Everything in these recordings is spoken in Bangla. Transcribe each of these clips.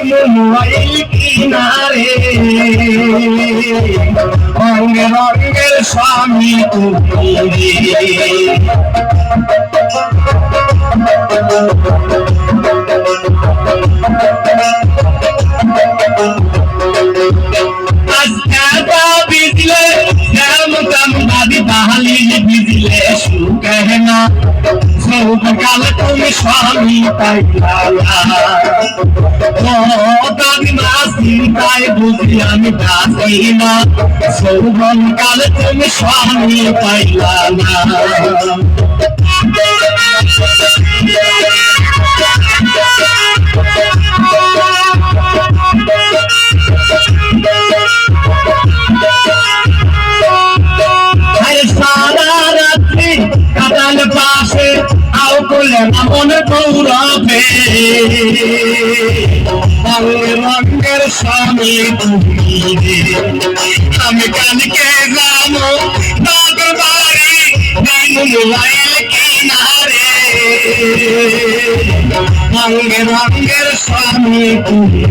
মোবাইল কিনারে রঙে রঙের স্বামী তুমি बिजले दादी बहाली बिजले शू कहना सब काल तुम स्वामी दादी मासी ताई बुझी আমি দাসী না সৌবন কাল তুমি স্বামী পাইলা না পাশে আও কোলে মন গৌরবে রঙের স্বামী তুমি আমি কালকে যাবো তোর বাড়ি মোবাইল কিনারে রঙের স্বামী তুমি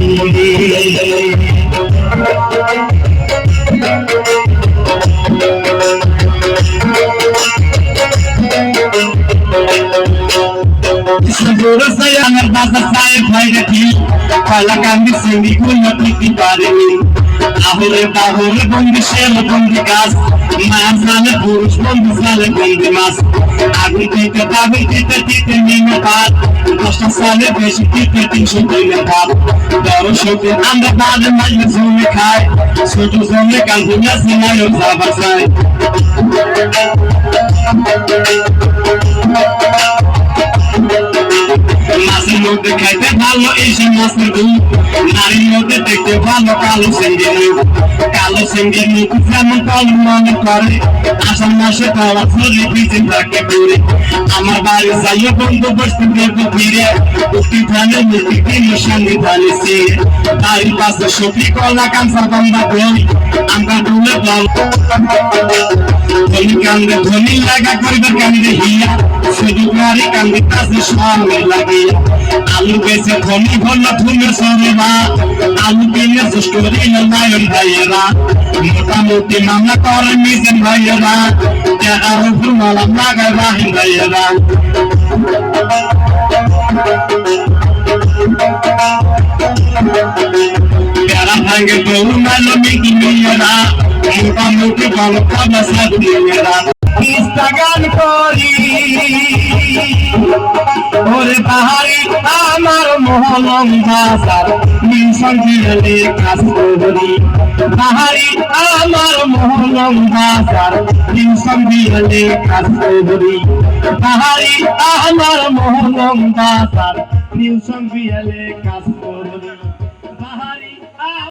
আমার বাসা সাহেব ভাই রেখি পালাকান্দি সিঙ্গি কুলমতি পারেনি আহরে বাহরে বন্দি শেল বন্দি গাছ মায়ার সালে পুরুষ বন্দি সালে বন্দি মাছ আগুন দিতে দাবি দিতে দিতে নেমে পাত 10 সালে বেশি দিতে 300 দিনে ভাত দর্শকে আমরা বাদে মাঝে জমে খাই ছোট জমে কান্দুনা সিনায় যাবার চাই মাছের মধ্যে খাইতে ভালো এসে মাছের দুধ নারীর মধ্যে দেখতে ভালো কালো সেঙ্গের মুখ যেমন কলম মনে করে আষাঢ় মাসে পাওয়া চলে ভিজে থাকে করে আমার বাড়ি যাইয়ে বন্ধু বসতে দেখবো ফিরে উঠি ধানে মুখি কিনে সঙ্গে ধানে সে বাড়ির পাশে সবজি কলা কাঁচা বান্ধা বই আমরা ডুলে বল ধনী কান্দে ধনী লাগা করবে কান্দে হিয়া শুধু গাড়ি কান্দে কাছে সামনে লাগে আলু বেছে ধনী হল ধুনে সরেবা আলু কিনে সুস্করি নয়ন ভাইয়েরা মোটামুটি মামলা করে মিজেন ভাইয়েরা টাকার উপর মালাম লাগায় রাহিন ভাইয়েরা প্যারা ভাঙ্গে গরু মালো মিকি মেয়েরা মোটামুটি ভালো খাবার সাথে মেয়েরা ইস্তাগান করি ওরে পাহাড়ি আমার মহলম বাজার মিশন দিলে কাজ করি পাহাড়ি আমার মহলম বাজার মিশন দিলে কাজ করি পাহাড়ি আমার মহলম বাজার মিশন দিলে কাজ করি